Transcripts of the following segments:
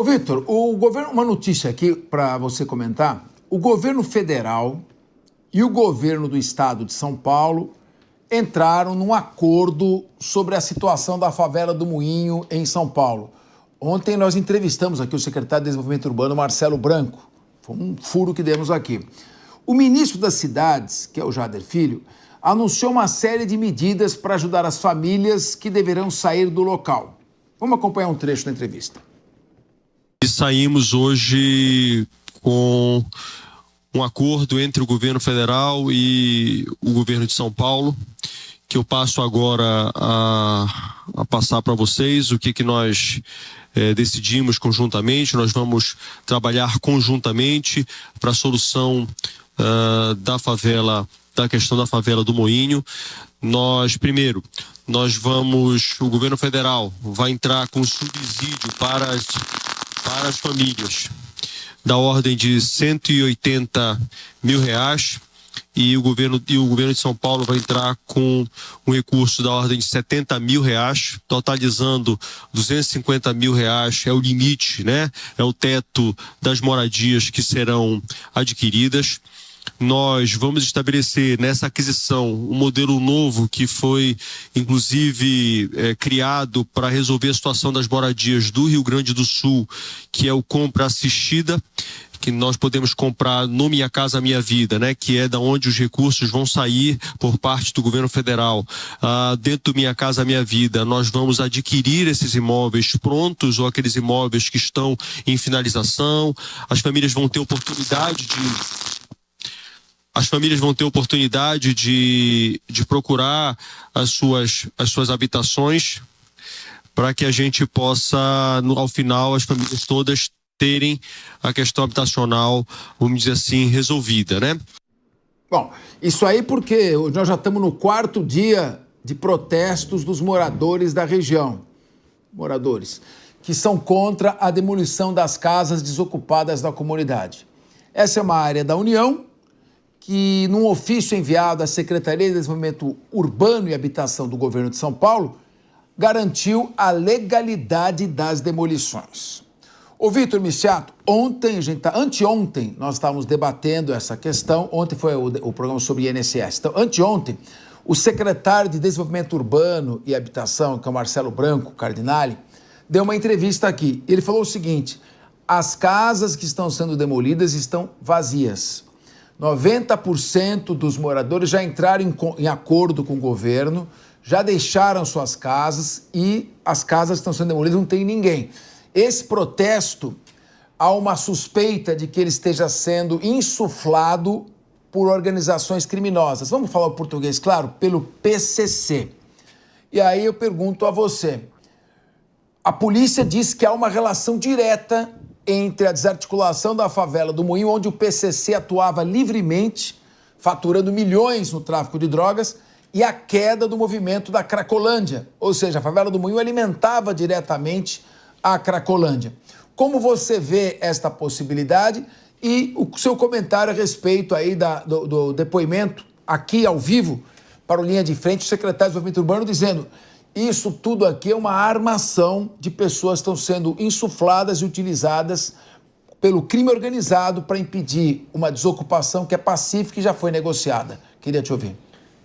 Ô, Vitor, o governo, uma notícia aqui para você comentar. O governo federal e o governo do estado de São Paulo entraram num acordo sobre a situação da favela do Moinho em São Paulo. Ontem nós entrevistamos aqui o secretário de Desenvolvimento Urbano, Marcelo Branco. Foi um furo que demos aqui. O ministro das Cidades, que é o Jader Filho, anunciou uma série de medidas para ajudar as famílias que deverão sair do local. Vamos acompanhar um trecho da entrevista. E saímos hoje com um acordo entre o governo federal e o governo de São Paulo, que eu passo agora a passar para vocês o que nós decidimos conjuntamente. Nós vamos trabalhar conjuntamente para a solução da questão da favela do Moinho. Primeiro, o governo federal vai entrar com subsídio para as famílias da ordem de R$180 mil, e o governo de São Paulo vai entrar com um recurso da ordem de R$70 mil, totalizando R$250 mil, é o limite, né? É o teto das moradias que serão adquiridas. Nós vamos estabelecer nessa aquisição um modelo novo que foi, inclusive, criado para resolver a situação das moradias do Rio Grande do Sul, que é o compra assistida, que nós podemos comprar no Minha Casa Minha Vida, né? Que é da onde os recursos vão sair por parte do governo federal. Dentro do Minha Casa Minha Vida, nós vamos adquirir esses imóveis prontos ou aqueles imóveis que estão em finalização. As famílias vão ter oportunidade de procurar as suas habitações, para que a gente possa, ao final, as famílias todas terem a questão habitacional, vamos dizer assim, resolvida, né? Bom, isso aí porque nós já estamos no 4º dia de protestos dos moradores da região. Moradores que são contra a demolição das casas desocupadas da comunidade. Essa é uma área da União que, num ofício enviado à Secretaria de Desenvolvimento Urbano e Habitação do Governo de São Paulo, garantiu a legalidade das demolições. Ô, Vitor Miciato, anteontem nós estávamos debatendo essa questão. Ontem foi o programa sobre INSS. Então, anteontem, o secretário de Desenvolvimento Urbano e Habitação, que é o Marcelo Branco Cardinale, deu uma entrevista aqui. Ele falou o seguinte: as casas que estão sendo demolidas estão vazias. 90% dos moradores já entraram em acordo com o governo, já deixaram suas casas e as casas que estão sendo demolidas não tem ninguém. Esse protesto, há uma suspeita de que ele esteja sendo insuflado por organizações criminosas. Vamos falar o português, claro? Pelo PCC. E aí eu pergunto a você, a polícia diz que há uma relação direta entre a desarticulação da favela do Moinho, onde o PCC atuava livremente, faturando milhões no tráfico de drogas, e a queda do movimento da Cracolândia. Ou seja, a favela do Moinho alimentava diretamente a Cracolândia. Como você vê esta possibilidade e o seu comentário a respeito aí do depoimento aqui ao vivo para o Linha de Frente, o secretário de Desenvolvimento Urbano, dizendo: isso tudo aqui é uma armação de pessoas que estão sendo insufladas e utilizadas pelo crime organizado para impedir uma desocupação que é pacífica e já foi negociada. Queria te ouvir.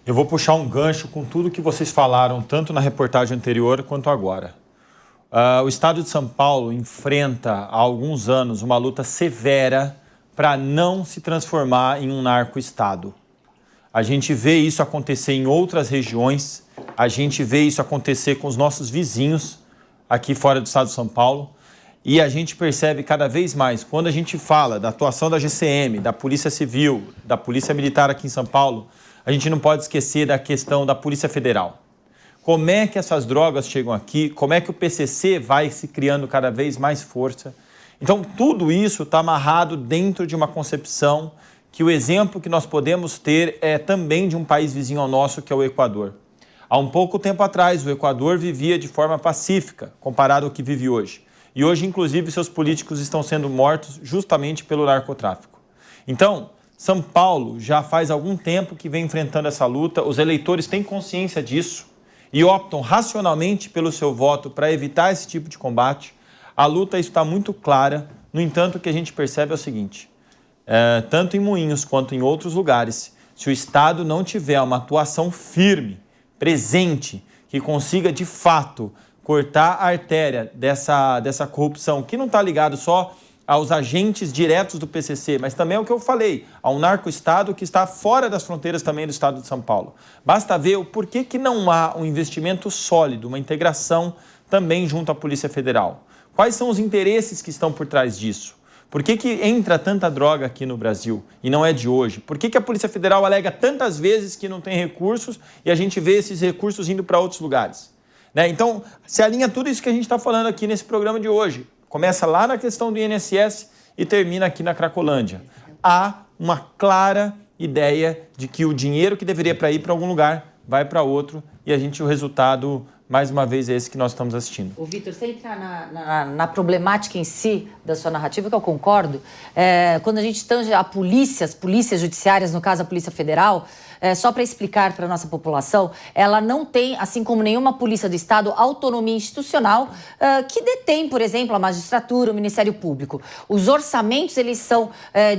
Eu vou puxar um gancho com tudo que vocês falaram, tanto na reportagem anterior quanto agora. O estado de São Paulo enfrenta há alguns anos uma luta severa para não se transformar em um narco-estado. A gente vê isso acontecer em outras regiões, a gente vê isso acontecer com os nossos vizinhos aqui fora do estado de São Paulo, e a gente percebe cada vez mais, quando a gente fala da atuação da GCM, da Polícia Civil, da Polícia Militar aqui em São Paulo, a gente não pode esquecer da questão da Polícia Federal. Como é que essas drogas chegam aqui? Como é que o PCC vai se criando cada vez mais força? Então, tudo isso está amarrado dentro de uma concepção que o exemplo que nós podemos ter é também de um país vizinho ao nosso, que é o Equador. Há um pouco tempo atrás, o Equador vivia de forma pacífica, comparado ao que vive hoje. E hoje, inclusive, seus políticos estão sendo mortos justamente pelo narcotráfico. Então, São Paulo já faz algum tempo que vem enfrentando essa luta, os eleitores têm consciência disso e optam racionalmente pelo seu voto para evitar esse tipo de combate. A luta está muito clara. No entanto, o que a gente percebe é o seguinte, tanto em Moinhos quanto em outros lugares, se o Estado não tiver uma atuação firme, presente, que consiga de fato cortar a artéria dessa corrupção, que não está ligado só aos agentes diretos do PCC, mas também é o que eu falei, ao narco-estado que está fora das fronteiras também do estado de São Paulo. Basta ver o porquê que não há um investimento sólido, uma integração também junto à Polícia Federal. Quais são os interesses que estão por trás disso? Por que entra tanta droga aqui no Brasil e não é de hoje? Por que a Polícia Federal alega tantas vezes que não tem recursos e a gente vê esses recursos indo para outros lugares? Né? Então, se alinha tudo isso que a gente está falando aqui nesse programa de hoje. Começa lá na questão do INSS e termina aqui na Cracolândia. Há uma clara ideia de que o dinheiro que deveria ir para algum lugar vai para outro e o resultado, mais uma vez, é esse que nós estamos assistindo. O Vitor, você entra na problemática em si da sua narrativa, que eu concordo, quando a gente tange as polícias judiciárias, no caso a Polícia Federal, só para explicar para a nossa população, ela não tem, assim como nenhuma polícia do Estado, autonomia institucional que detém, por exemplo, a magistratura, o Ministério Público. Os orçamentos, eles são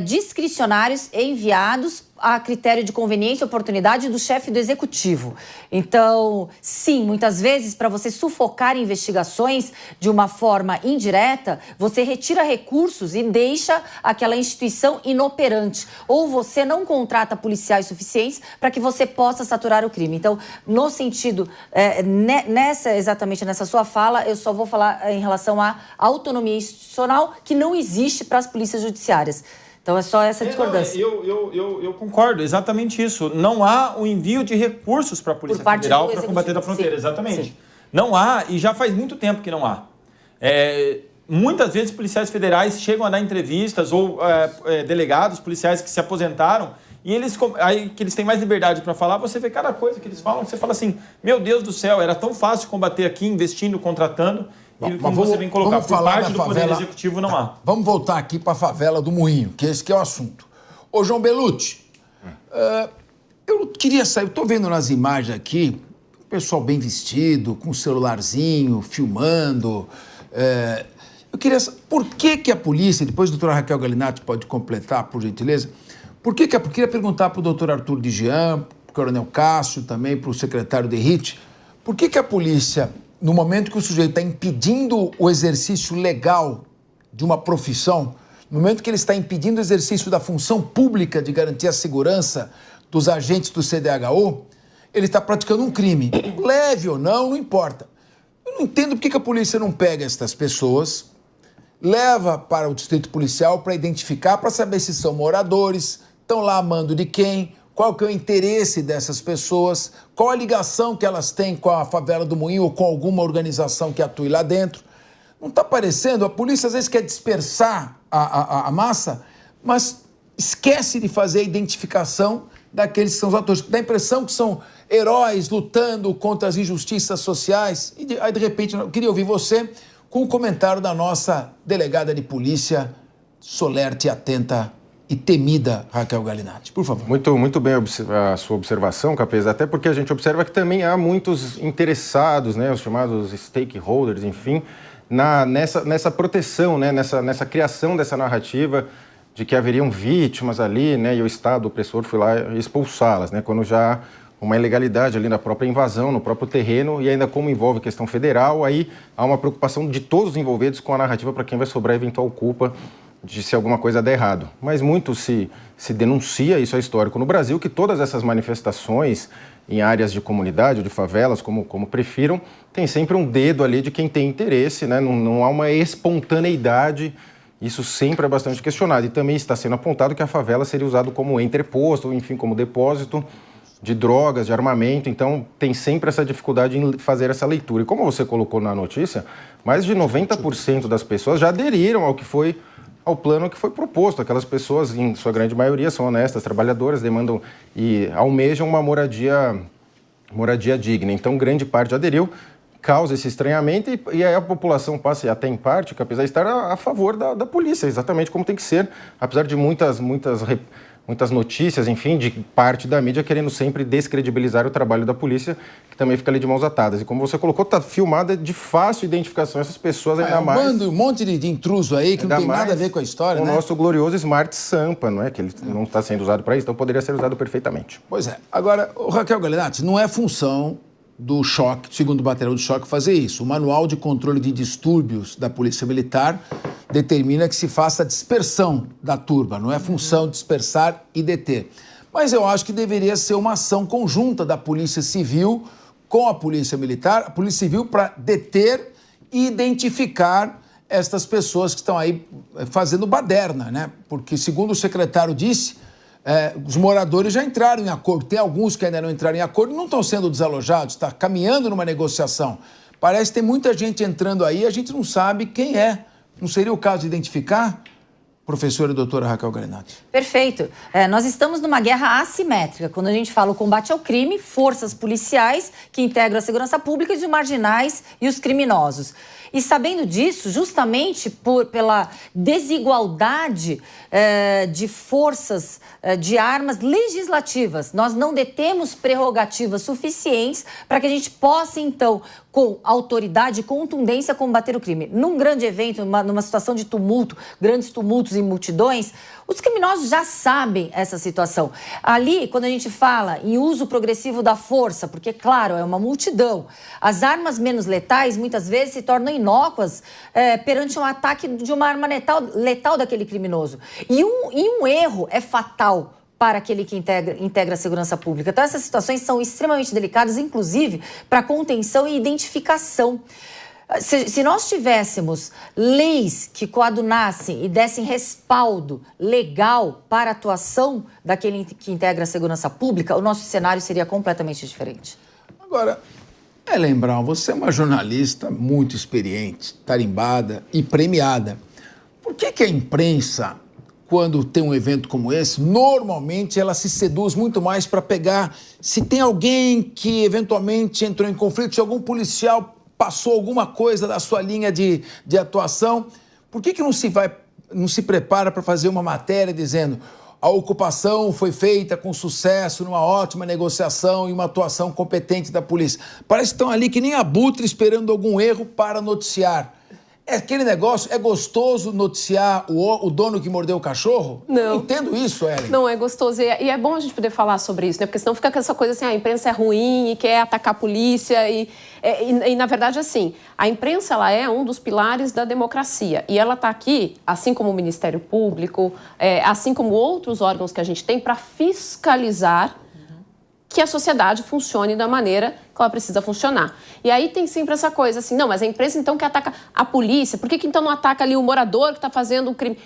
discricionários e enviados a critério de conveniência e oportunidade do chefe do executivo. Então, sim, muitas vezes, para você sufocar investigações de uma forma indireta, você retira recursos e deixa aquela instituição inoperante. Ou você não contrata policiais suficientes para que você possa saturar o crime. Então, no sentido, exatamente nessa sua fala, eu só vou falar em relação à autonomia institucional que não existe para as polícias judiciárias. Então, é só essa discordância. Eu concordo, exatamente isso. Não há o envio de recursos para a Polícia Federal para combater da fronteira, sim, exatamente. Sim. Não há, e já faz muito tempo que não há. Muitas vezes policiais federais chegam a dar entrevistas ou delegados, policiais que se aposentaram, e aí que eles têm mais liberdade para falar, você vê cada coisa que eles falam, você fala assim, meu Deus do céu, era tão fácil combater aqui, investindo, contratando, e como você vem colocar, por parte do Poder Executivo não há. Vamos voltar aqui para a favela do Moinho, que esse que é o assunto. Ô, João Belucci, eu queria saber, eu estou vendo nas imagens aqui, o pessoal bem vestido, com um celularzinho, filmando. Eu queria saber, por que a polícia, depois a doutora Raquel Galinatti pode completar, por gentileza, eu queria perguntar para o doutor Arthur de Jean, para o coronel Cássio, também para o secretário Derrite, por que a polícia, no momento que o sujeito está impedindo o exercício legal de uma profissão, no momento que ele está impedindo o exercício da função pública de garantir a segurança dos agentes do CDHU, ele está praticando um crime. Leve ou não, não importa. Eu não entendo por que a polícia não pega essas pessoas, leva para o distrito policial para identificar, para saber se são moradores, estão lá a mando de quem, qual que é o interesse dessas pessoas, qual a ligação que elas têm com a favela do Moinho ou com alguma organização que atue lá dentro. Não está parecendo? A polícia às vezes quer dispersar a massa, mas esquece de fazer a identificação daqueles que são os atores. Dá a impressão que são heróis lutando contra as injustiças sociais. E aí, de repente, eu queria ouvir você com o comentário da nossa delegada de polícia, solerte, atenta e temida Raquel Galinatti. Por favor. Muito bem a sua observação, Capês, até porque a gente observa que também há muitos interessados, né, os chamados stakeholders, enfim, nessa proteção, né, nessa criação dessa narrativa de que haveriam vítimas ali, né, e o Estado opressor foi lá expulsá-las, né, quando já há uma ilegalidade ali na própria invasão, no próprio terreno, e ainda como envolve questão federal, aí há uma preocupação de todos os envolvidos com a narrativa para quem vai sobrar eventual culpa de se alguma coisa der errado. Mas muito se denuncia, isso é histórico no Brasil, que todas essas manifestações em áreas de comunidade ou de favelas, como prefiram, tem sempre um dedo ali de quem tem interesse, né? Não há uma espontaneidade, isso sempre é bastante questionado. E também está sendo apontado que a favela seria usada como entreposto, ou enfim, como depósito de drogas, de armamento, então tem sempre essa dificuldade em fazer essa leitura. E como você colocou na notícia, mais de 90% das pessoas já aderiram ao plano que foi proposto. Aquelas pessoas, em sua grande maioria, são honestas, trabalhadoras, demandam e almejam uma moradia digna. Então, grande parte aderiu, causa esse estranhamento e aí a população passa, até em parte, que apesar de estar a favor da polícia, exatamente como tem que ser, apesar de muitas muitas notícias, enfim, de parte da mídia querendo sempre descredibilizar o trabalho da polícia, que também fica ali de mãos atadas. E como você colocou, está filmada de fácil identificação essas pessoas, ainda mais... Um monte de intruso aí que não tem nada a ver com a história, né? O nosso glorioso Smart Sampa, não é? Que ele não está sendo usado para isso, então poderia ser usado perfeitamente. Pois é. Agora, Raquel Galinatti, não é função do choque, segundo o batalhão de choque, fazer isso. O Manual de Controle de Distúrbios da Polícia Militar determina que se faça a dispersão da turba, não é função dispersar e deter. Mas eu acho que deveria ser uma ação conjunta da Polícia Civil com a Polícia Militar, a Polícia Civil para deter e identificar estas pessoas que estão aí fazendo baderna, né? Porque, segundo o secretário disse, os moradores já entraram em acordo. Tem alguns que ainda não entraram em acordo e não estão sendo desalojados, está caminhando numa negociação. Parece que tem muita gente entrando aí e a gente não sabe quem é. Não seria o caso de identificar? Professora e doutora Raquel Galinatti. Perfeito. Nós estamos numa guerra assimétrica. Quando a gente fala o combate ao crime, forças policiais que integram a segurança pública e os marginais e os criminosos. E sabendo disso, justamente pela desigualdade de forças de armas legislativas, nós não detemos prerrogativas suficientes para que a gente possa, então, com autoridade e contundência, combater o crime. Num grande evento, numa situação de tumulto, grandes tumultos e multidões, os criminosos já sabem essa situação. Ali, quando a gente fala em uso progressivo da força, porque, claro, é uma multidão, as armas menos letais muitas vezes se tornam inócuas perante um ataque de uma arma letal daquele criminoso. E um erro é fatal para aquele que integra a segurança pública. Então, essas situações são extremamente delicadas, inclusive para contenção e identificação. Se nós tivéssemos leis que coadunassem e dessem respaldo legal para a atuação daquele que integra a segurança pública, o nosso cenário seria completamente diferente. Agora, Ellen Brown, você é uma jornalista muito experiente, tarimbada e premiada. Por que a imprensa, quando tem um evento como esse, normalmente ela se seduz muito mais para pegar se tem alguém que eventualmente entrou em conflito, se algum policial passou alguma coisa da sua linha de atuação, por que não se prepara para fazer uma matéria dizendo a ocupação foi feita com sucesso, numa ótima negociação e uma atuação competente da polícia? Parece que estão ali que nem abutre esperando algum erro para noticiar. É aquele negócio, é gostoso noticiar o dono que mordeu o cachorro? Não. Eu entendo isso, Ellen. Não, é gostoso. E é bom a gente poder falar sobre isso, né? Porque senão fica com essa coisa assim, a imprensa é ruim e quer atacar a polícia. E na verdade, assim, a imprensa ela é um dos pilares da democracia. E ela está aqui, assim como o Ministério Público, assim como outros órgãos que a gente tem, para fiscalizar que a sociedade funcione da maneira que ela precisa funcionar. E aí tem sempre essa coisa assim, não, mas a imprensa então que ataca a polícia, por que então não ataca ali o morador que está fazendo o crime?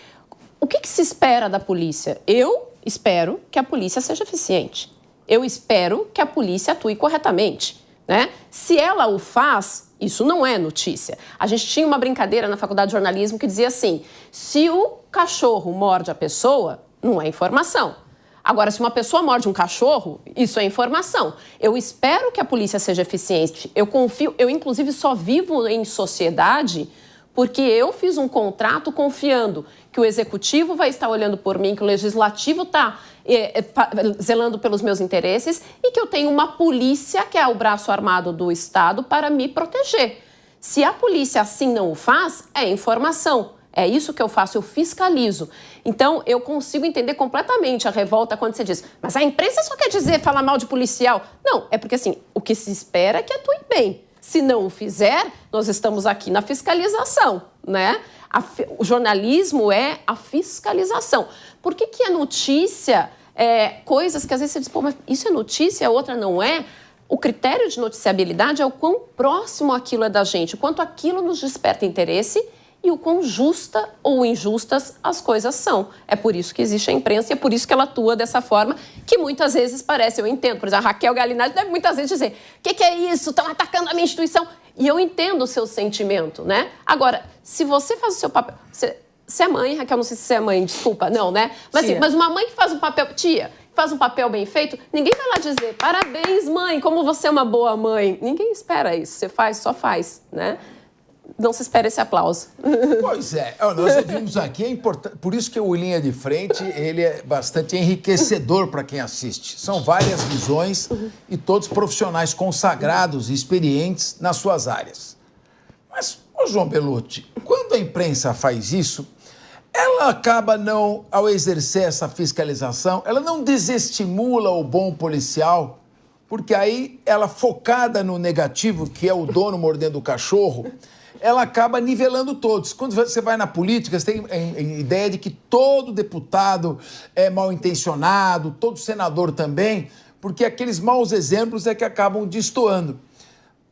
O que se espera da polícia? Eu espero que a polícia seja eficiente. Eu espero que a polícia atue corretamente, né? Se ela o faz, isso não é notícia. A gente tinha uma brincadeira na faculdade de jornalismo que dizia assim, se o cachorro morde a pessoa, não é informação. Agora, se uma pessoa morde um cachorro, isso é informação. Eu espero que a polícia seja eficiente. Eu confio, eu inclusive só vivo em sociedade porque eu fiz um contrato confiando que o executivo vai estar olhando por mim, que o legislativo está zelando pelos meus interesses e que eu tenho uma polícia, que é o braço armado do Estado, para me proteger. Se a polícia assim não o faz, é informação. É isso que eu faço, eu fiscalizo. Então, eu consigo entender completamente a revolta quando você diz, mas a imprensa só quer dizer falar mal de policial. Não, é porque assim, o que se espera é que atue bem. Se não o fizer, nós estamos aqui na fiscalização, né? O jornalismo é a fiscalização. Por que a notícia coisas que às vezes você diz, pô, mas isso é notícia, a outra não é? O critério de noticiabilidade é o quão próximo aquilo é da gente, o quanto aquilo nos desperta interesse e o quão justa ou injustas as coisas são. É por isso que existe a imprensa e é por isso que ela atua dessa forma, que muitas vezes parece, eu entendo, por exemplo, a Raquel Galinatti deve muitas vezes dizer, o que é isso? Estão atacando a minha instituição. E eu entendo o seu sentimento, né? Agora, se você faz o seu papel... Você é mãe, Raquel, não sei se você é mãe, desculpa, não, né? Mas, assim, mas uma mãe que faz um papel... Tia, faz um papel bem feito, ninguém vai lá dizer, parabéns, mãe, como você é uma boa mãe. Ninguém espera isso. Você faz, só faz, né? não se espera esse aplauso. Pois é, nós ouvimos aqui, é importante, por isso que o Linha de Frente ele é bastante enriquecedor para quem assiste. São várias visões e todos profissionais consagrados e experientes nas suas áreas. Mas, João Belutti, quando a imprensa faz isso, ela acaba não, ao exercer essa fiscalização, ela não desestimula o bom policial, porque aí ela focada no negativo, que é o dono mordendo o cachorro, ela acaba nivelando todos. Quando você vai na política, você tem a ideia de que todo deputado é mal intencionado, todo senador também, porque aqueles maus exemplos é que acabam destoando.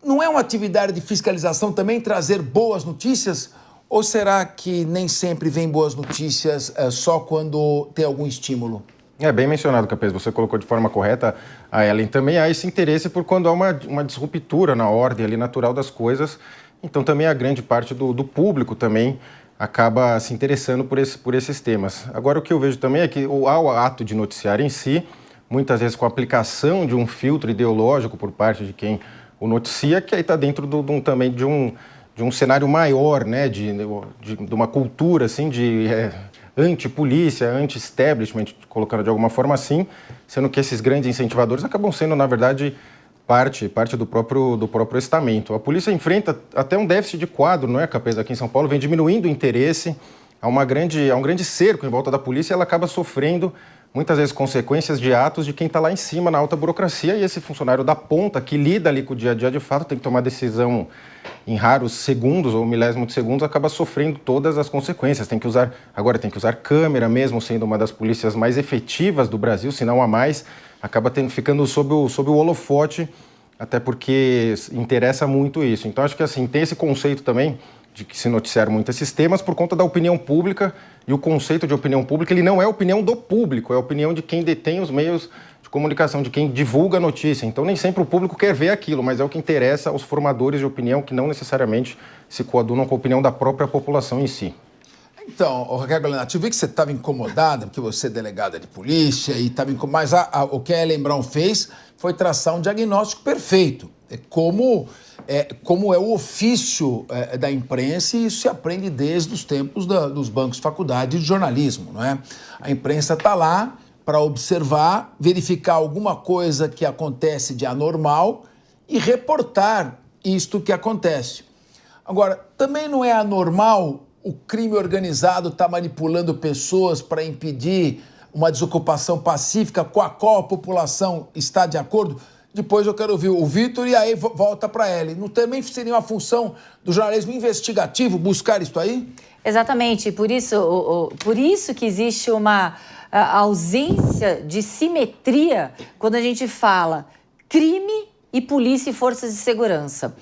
Não é uma atividade de fiscalização também trazer boas notícias? Ou será que nem sempre vem boas notícias só quando tem algum estímulo? É bem mencionado, Capês, você colocou de forma correta, a Ellen. Também há esse interesse por quando há uma disruptura na ordem ali natural das coisas. Então também a grande parte do público também acaba se interessando por esses temas. Agora o que eu vejo também é que há o ato de noticiar em si, muitas vezes com a aplicação de um filtro ideológico por parte de quem o noticia, que aí está dentro também de um cenário maior, né, de uma cultura assim, de anti-polícia, anti-establishment, colocando de alguma forma assim, sendo que esses grandes incentivadores acabam sendo, na verdade, parte do próprio estamento. A polícia enfrenta até um déficit de quadro, não é, Capês, aqui em São Paulo, vem diminuindo o interesse, há um grande cerco em volta da polícia e ela acaba sofrendo muitas vezes consequências de atos de quem está lá em cima na alta burocracia, e esse funcionário da ponta que lida ali com o dia a dia de fato tem que tomar decisão em raros segundos ou milésimos de segundos, acaba sofrendo todas as consequências. Tem que usar câmera, mesmo sendo uma das polícias mais efetivas do Brasil, se não a mais, acaba ficando sob o holofote, até porque interessa muito isso. Então acho que assim, tem esse conceito também de que se noticiaram muito esses temas por conta da opinião pública, e o conceito de opinião pública ele não é a opinião do público, é a opinião de quem detém os meios de comunicação, de quem divulga a notícia. Então nem sempre o público quer ver aquilo, mas é o que interessa aos formadores de opinião que não necessariamente se coadunam com a opinião da própria população em si. Então, Raquel Golenati, eu vi que você estava incomodada, porque você é delegada de polícia e estava incomodada, mas o que a Ellen Brown fez foi traçar um diagnóstico perfeito. Como é o ofício da imprensa, e isso se aprende desde os tempos dos bancos de faculdade de jornalismo, não é? A imprensa está lá para observar, verificar alguma coisa que acontece de anormal e reportar isto que acontece. Agora, também não é anormal o crime organizado estar manipulando pessoas para impedir uma desocupação pacífica com a qual a população está de acordo? Depois eu quero ouvir o Vitor e aí volta para ela. Não também seria uma função do jornalismo investigativo buscar isso aí? Exatamente. Por isso que existe uma ausência de simetria quando a gente fala crime e polícia e forças de segurança.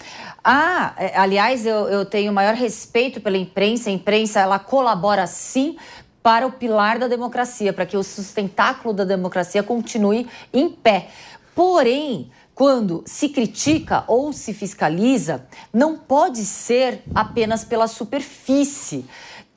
Aliás, eu tenho o maior respeito pela imprensa. A imprensa, ela colabora, sim, para o pilar da democracia, para que o sustentáculo da democracia continue em pé. Porém, quando se critica ou se fiscaliza, não pode ser apenas pela superfície.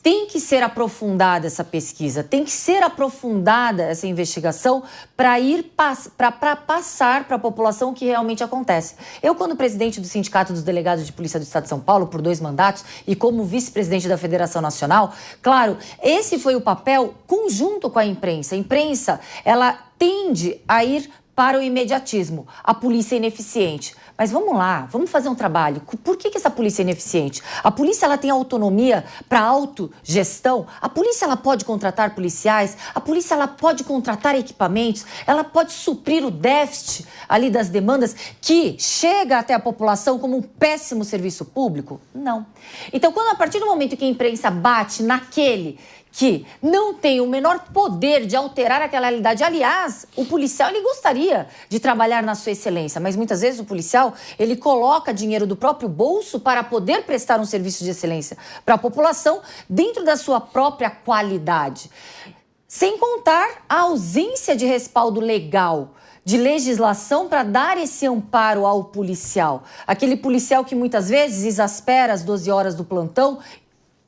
Tem que ser aprofundada essa pesquisa, tem que ser aprofundada essa investigação para passar para a população o que realmente acontece. Eu, quando presidente do Sindicato dos Delegados de Polícia do Estado de São Paulo, por 2 mandatos, e como vice-presidente da Federação Nacional, claro, esse foi o papel conjunto com a imprensa. A imprensa, ela tende a ir para o imediatismo. A polícia é ineficiente. Mas vamos lá, vamos fazer um trabalho. Por que essa polícia é ineficiente? A polícia, ela tem autonomia para autogestão. A polícia, ela pode contratar policiais. A polícia, ela pode contratar equipamentos. Ela pode suprir o déficit ali das demandas que chega até a população como um péssimo serviço público? Não. Então, a partir do momento que a imprensa bate naquele que não tem o menor poder de alterar aquela realidade. Aliás, o policial, ele gostaria de trabalhar na sua excelência, mas muitas vezes o policial, ele coloca dinheiro do próprio bolso para poder prestar um serviço de excelência para a população dentro da sua própria qualidade. Sem contar a ausência de respaldo legal, de legislação para dar esse amparo ao policial. Aquele policial que muitas vezes exaspera as 12 horas do plantão,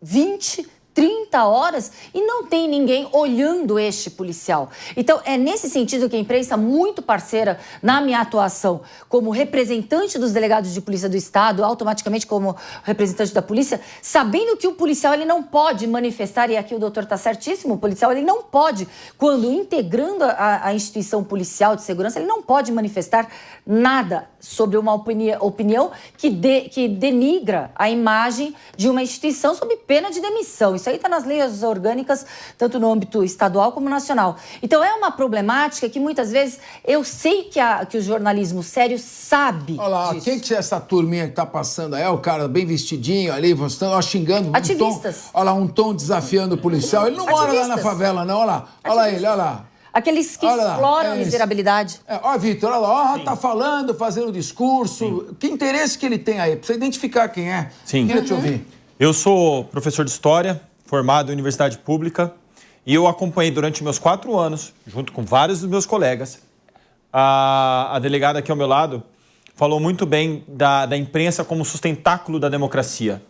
20, 30 horas e não tem ninguém olhando este policial. Então, é nesse sentido que a imprensa, muito parceira na minha atuação como representante dos delegados de polícia do Estado, automaticamente como representante da polícia, sabendo que o policial ele não pode manifestar, e aqui o doutor está certíssimo, o policial ele não pode, quando integrando a instituição policial de segurança, ele não pode manifestar nada sobre uma opinião que denigra a imagem de uma instituição sob pena de demissão. Isso aí está nas leis orgânicas, tanto no âmbito estadual como nacional. Então, é uma problemática que, muitas vezes, eu sei que o jornalismo sério sabe Olha lá, disso. quem que é essa turminha que tá passando aí? É o cara bem vestidinho ali, ó, xingando. Ativistas. Olha lá, um tom desafiando o policial. Ele não mora lá na favela, não. Olha lá, olha lá ele, olha lá. Aqueles que exploram a miserabilidade. Ó, Vitor, olha lá, tá falando, fazendo discurso. Sim. Que interesse que ele tem aí? Precisa identificar quem é. Sim. Queria te ouvir. Eu sou professor de História, formado em Universidade Pública, e eu acompanhei durante meus 4 anos, junto com vários dos meus colegas, a delegada aqui ao meu lado falou muito bem da imprensa como sustentáculo da democracia.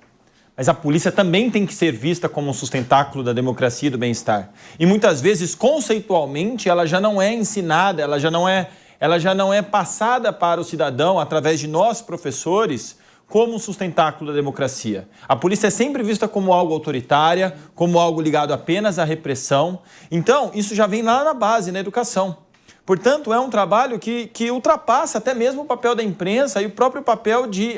Mas a polícia também tem que ser vista como um sustentáculo da democracia e do bem-estar. E muitas vezes, conceitualmente, ela já não é ensinada, ela já não é passada para o cidadão, através de nós, professores, como um sustentáculo da democracia. A polícia é sempre vista como algo autoritária, como algo ligado apenas à repressão. Então, isso já vem lá na base, na educação. Portanto, é um trabalho que ultrapassa até mesmo o papel da imprensa e o próprio papel de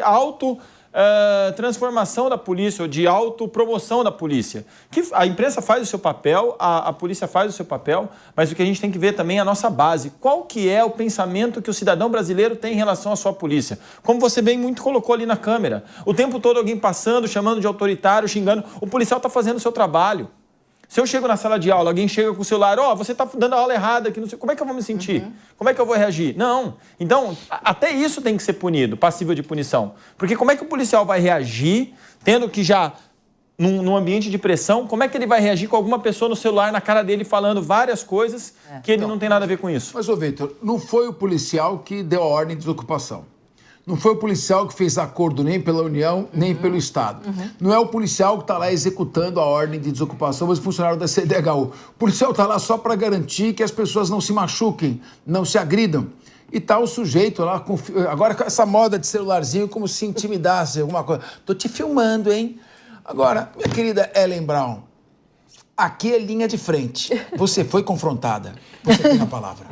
transformação da polícia, ou de autopromoção da polícia. Que a imprensa faz o seu papel, a polícia faz o seu papel, mas o que a gente tem que ver também é a nossa base. Qual que é o pensamento que o cidadão brasileiro tem em relação à sua polícia? Como você bem muito colocou ali na câmera. O tempo todo alguém passando, chamando de autoritário, xingando. O policial está fazendo o seu trabalho. Se eu chego na sala de aula, alguém chega com o celular, você está dando a aula errada aqui, não sei, como é que eu vou me sentir? Como é que eu vou reagir? Não. Então, até isso tem que ser punido, passível de punição. Porque como é que o policial vai reagir, tendo que já, num ambiente de pressão, como é que ele vai reagir com alguma pessoa no celular, na cara dele, falando várias coisas que ele não tem nada a ver com isso? Mas, Vitor, não foi o policial que deu a ordem de desocupação. Não foi o policial que fez acordo nem pela União, nem pelo Estado. Não é o policial que está lá executando a ordem de desocupação, mas o funcionário da CDHU. O policial está lá só para garantir que as pessoas não se machuquem, não se agridam. E tá o sujeito lá, agora com essa moda de celularzinho, como se intimidasse alguma coisa. Tô te filmando, hein? Agora, minha querida Ellen Brown, aqui é linha de frente. Você foi confrontada. Você tem a palavra.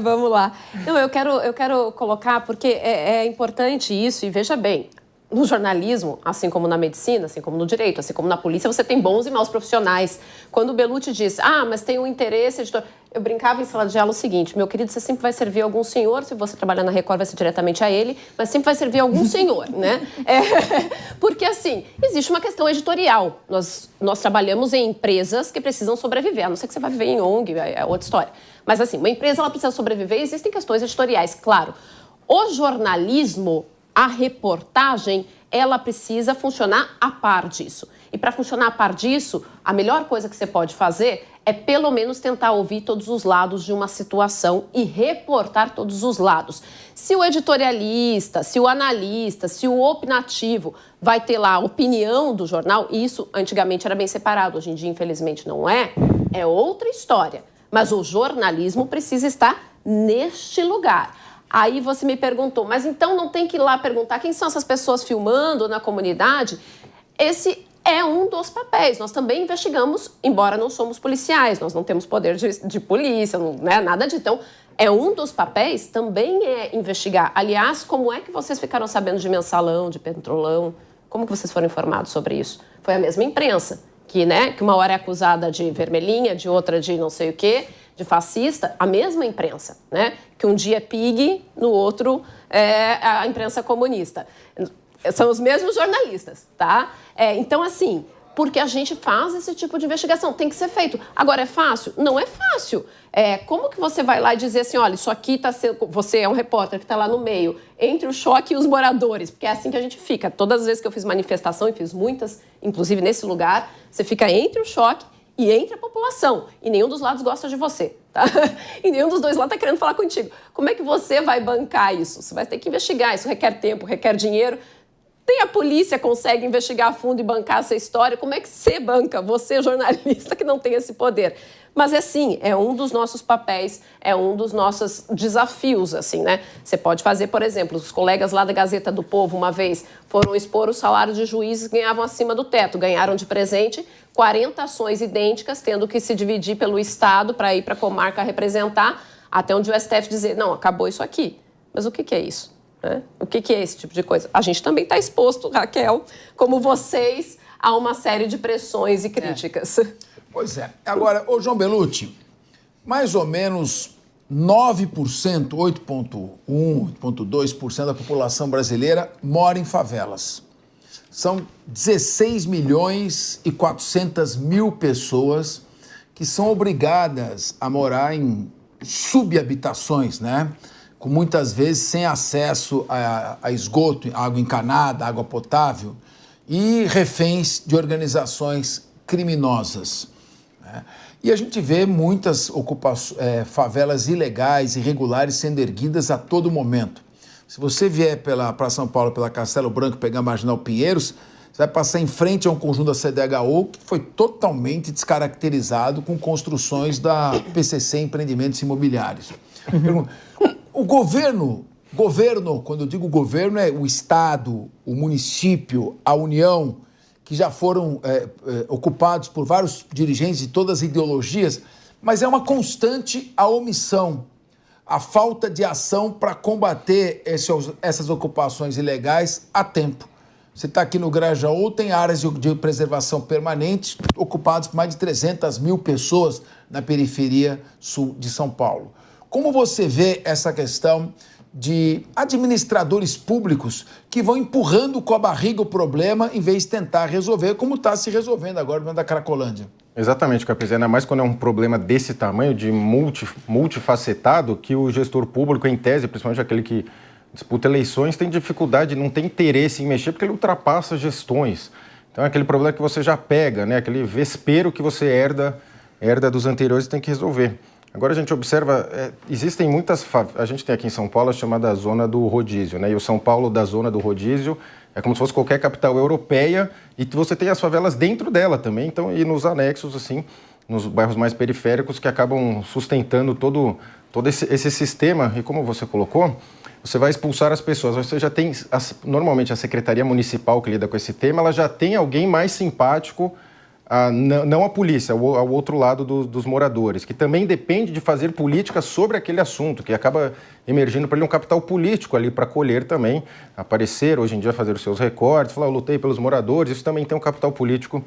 Vamos lá. Não, eu quero colocar, porque é importante isso, e veja bem, no jornalismo, assim como na medicina, assim como no direito, assim como na polícia, você tem bons e maus profissionais. Quando o Bellucci disse, mas tem um interesse editor... Eu brincava em sala de aula o seguinte, meu querido, você sempre vai servir algum senhor, se você trabalhar na Record vai ser diretamente a ele, mas sempre vai servir algum senhor, né? Porque, assim, existe uma questão editorial. Nós trabalhamos em empresas que precisam sobreviver, a não ser que você vai viver em ONG, é outra história. Mas, assim, uma empresa ela precisa sobreviver e existem questões editoriais, claro. O jornalismo, a reportagem, ela precisa funcionar a par disso. E para funcionar a par disso, a melhor coisa que você pode fazer é pelo menos tentar ouvir todos os lados de uma situação e reportar todos os lados. Se o editorialista, se o analista, se o opinativo vai ter lá a opinião do jornal, e isso antigamente era bem separado, hoje em dia infelizmente não é outra história. Mas o jornalismo precisa estar neste lugar. Aí você me perguntou, mas então não tem que ir lá perguntar quem são essas pessoas filmando na comunidade? Esse é um dos papéis. Nós também investigamos, embora não somos policiais, nós não temos poder de polícia, não, né, nada disso. Então, é um dos papéis, também é investigar. Aliás, como é que vocês ficaram sabendo de Mensalão, de Petrolão? Como que vocês foram informados sobre isso? Foi a mesma imprensa, que uma hora é acusada de vermelhinha, de outra de não sei o quê, de fascista, a mesma imprensa, né? Que um dia é PIG, no outro é a imprensa comunista. São os mesmos jornalistas, tá? Então, assim, porque a gente faz esse tipo de investigação, tem que ser feito. Agora, é fácil? Não é fácil. Como que você vai lá e dizer assim, olha, isso aqui está sendo... Você é um repórter que está lá no meio, entre o choque e os moradores, porque é assim que a gente fica. Todas as vezes que eu fiz manifestação, e fiz muitas, inclusive nesse lugar, você fica entre o choque e entre a população. E nenhum dos lados gosta de você, tá? E nenhum dos dois lados está querendo falar contigo. Como é que você vai bancar isso? Você vai ter que investigar, isso requer tempo, requer dinheiro. Nem a polícia consegue investigar a fundo e bancar essa história. Como é que você banca? Você, jornalista, que não tem esse poder. Mas, assim, é um dos nossos papéis, é um dos nossos desafios, assim, né? Você pode fazer, por exemplo, os colegas lá da Gazeta do Povo, uma vez, foram expor o salário de juízes que ganhavam acima do teto. Ganharam de presente 40 ações idênticas, tendo que se dividir pelo Estado para ir para a comarca representar, até onde o STF dizer, não, acabou isso aqui. Mas o que é isso? Né? O que é esse tipo de coisa? A gente também está exposto, Raquel, como vocês, a uma série de pressões e críticas. Pois é. Agora, ô João Bellucci, mais ou menos 9%, 8,1%, 8,2% da população brasileira mora em favelas. São 16 milhões e 400 mil pessoas que são obrigadas a morar em subhabitações, né? Com muitas vezes sem acesso a esgoto, água encanada, água potável, e reféns de organizações criminosas. Né? E a gente vê muitas favelas ilegais, irregulares, sendo erguidas a todo momento. Se você vier para São Paulo, pela Castelo Branco, pegar a Marginal Pinheiros, você vai passar em frente a um conjunto da CDHU que foi totalmente descaracterizado com construções da PCC Empreendimentos Imobiliários. O governo, quando eu digo governo, é o Estado, o município, a União, que já foram ocupados por vários dirigentes de todas as ideologias, mas é uma constante a omissão, a falta de ação para combater essas ocupações ilegais a tempo. Você está aqui no Grajaú, tem áreas de preservação permanente ocupadas por mais de 300 mil pessoas na periferia sul de São Paulo. Como você vê essa questão de administradores públicos que vão empurrando com a barriga o problema em vez de tentar resolver, como está se resolvendo agora dentro da Cracolândia? Exatamente, Capês. Ainda mais quando é um problema desse tamanho, de multifacetado, que o gestor público, em tese, principalmente aquele que disputa eleições, tem dificuldade, não tem interesse em mexer, porque ele ultrapassa gestões. Então é aquele problema que você já pega, né? Aquele vespeiro que você herda dos anteriores e tem que resolver. Agora a gente observa, existem muitas a gente tem aqui em São Paulo a chamada Zona do Rodízio, né? E o São Paulo da Zona do Rodízio é como se fosse qualquer capital europeia e você tem as favelas dentro dela também, então, e nos anexos, assim, nos bairros mais periféricos que acabam sustentando todo esse sistema. E como você colocou, você vai expulsar as pessoas. Você já tem, normalmente a Secretaria Municipal que lida com esse tema, ela já tem alguém mais simpático, não a polícia, ao outro lado dos moradores, que também depende de fazer política sobre aquele assunto, que acaba emergindo para ele um capital político ali para colher também, aparecer, hoje em dia fazer os seus recortes, falar, eu lutei pelos moradores, isso também tem um capital político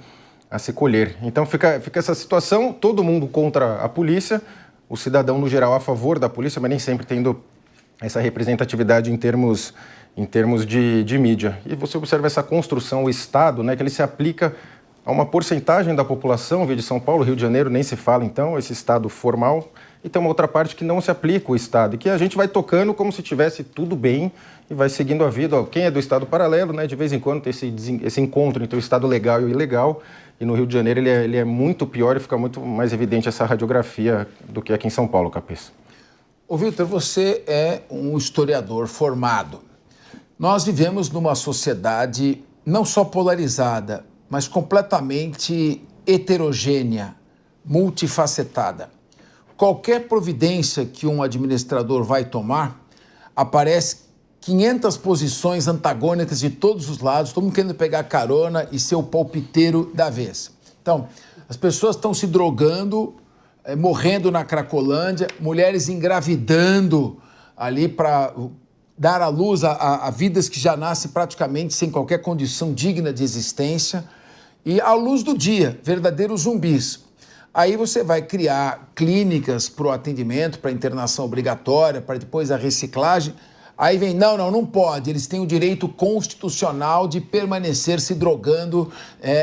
a se colher. Então fica essa situação, todo mundo contra a polícia, o cidadão no geral a favor da polícia, mas nem sempre tendo essa representatividade em termos de mídia. E você observa essa construção, o Estado, né, que ele se aplica a uma porcentagem da população, via de São Paulo, Rio de Janeiro, nem se fala então, esse Estado formal, e tem uma outra parte que não se aplica o Estado, e que a gente vai tocando como se tivesse tudo bem e vai seguindo a vida. Quem é do Estado paralelo, né, de vez em quando tem esse encontro entre o Estado legal e o ilegal, e no Rio de Janeiro ele é muito pior e fica muito mais evidente essa radiografia do que aqui em São Paulo, Capês. Ô, Vitor, você é um historiador formado. Nós vivemos numa sociedade não só polarizada, mas completamente heterogênea, multifacetada. Qualquer providência que um administrador vai tomar, aparece 500 posições antagônicas de todos os lados, todo mundo querendo pegar carona e ser o palpiteiro da vez. Então, as pessoas estão se drogando, morrendo na Cracolândia, mulheres engravidando ali para dar à luz a vidas que já nascem praticamente sem qualquer condição digna de existência. E à luz do dia, verdadeiros zumbis. Aí você vai criar clínicas para o atendimento, para a internação obrigatória, para depois a reciclagem. Aí vem, não pode, eles têm o direito constitucional de permanecer se drogando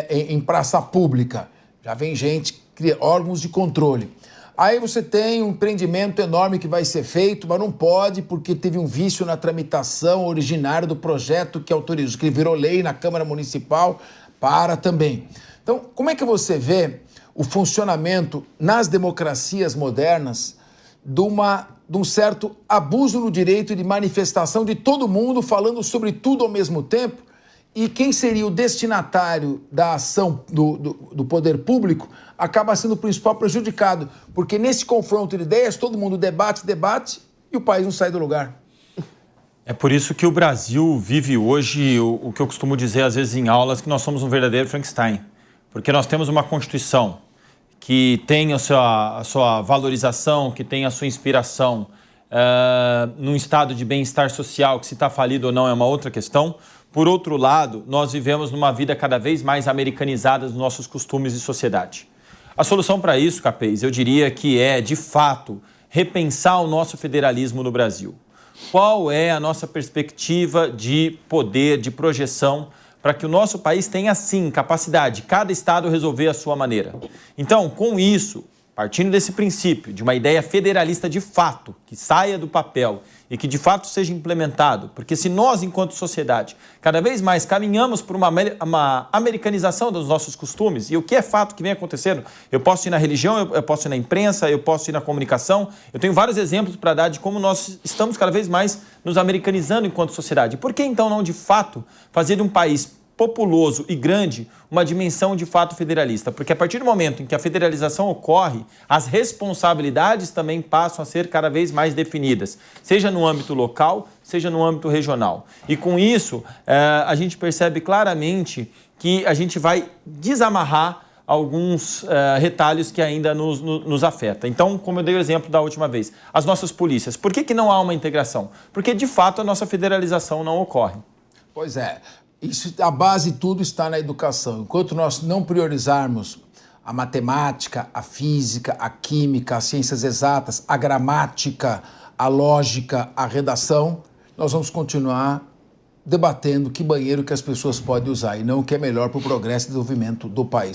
em praça pública. Já vem gente, cria órgãos de controle. Aí você tem um empreendimento enorme que vai ser feito, mas não pode porque teve um vício na tramitação originária do projeto que autorizou, que virou lei na Câmara Municipal, para também. Então, como é que você vê o funcionamento nas democracias modernas de um certo abuso no direito de manifestação de todo mundo falando sobre tudo ao mesmo tempo e quem seria o destinatário da ação do poder público acaba sendo o principal prejudicado, porque nesse confronto de ideias todo mundo debate e o país não sai do lugar. É por isso que o Brasil vive hoje o que eu costumo dizer às vezes em aulas, que nós somos um verdadeiro Frankenstein, porque nós temos uma Constituição que tem a sua valorização, que tem a sua inspiração num estado de bem-estar social, que se está falido ou não é uma outra questão. Por outro lado, nós vivemos numa vida cada vez mais americanizada dos nossos costumes e sociedade. A solução para isso, Capês, eu diria que é, de fato, repensar o nosso federalismo no Brasil. Qual é a nossa perspectiva de poder, de projeção, para que o nosso país tenha, sim, capacidade, cada estado resolver a sua maneira. Então, com isso, partindo desse princípio, de uma ideia federalista de fato, que saia do papel e que de fato seja implementado, porque se nós, enquanto sociedade, cada vez mais caminhamos por uma americanização dos nossos costumes, e o que é fato que vem acontecendo, eu posso ir na religião, eu posso ir na imprensa, eu posso ir na comunicação, eu tenho vários exemplos para dar de como nós estamos cada vez mais nos americanizando enquanto sociedade. Por que então não, de fato, fazer de um país populoso e grande uma dimensão de fato federalista? Porque a partir do momento em que a federalização ocorre, as responsabilidades também passam a ser cada vez mais definidas, seja no âmbito local, seja no âmbito regional. E com isso, a gente percebe claramente que a gente vai desamarrar alguns retalhos que ainda nos afetam. Então, como eu dei o exemplo da última vez, as nossas polícias, por que não há uma integração? Porque, de fato, a nossa federalização não ocorre. Pois é. A base de tudo está na educação. Enquanto nós não priorizarmos a matemática, a física, a química, as ciências exatas, a gramática, a lógica, a redação, nós vamos continuar debatendo que banheiro que as pessoas podem usar e não o que é melhor para o progresso e desenvolvimento do país.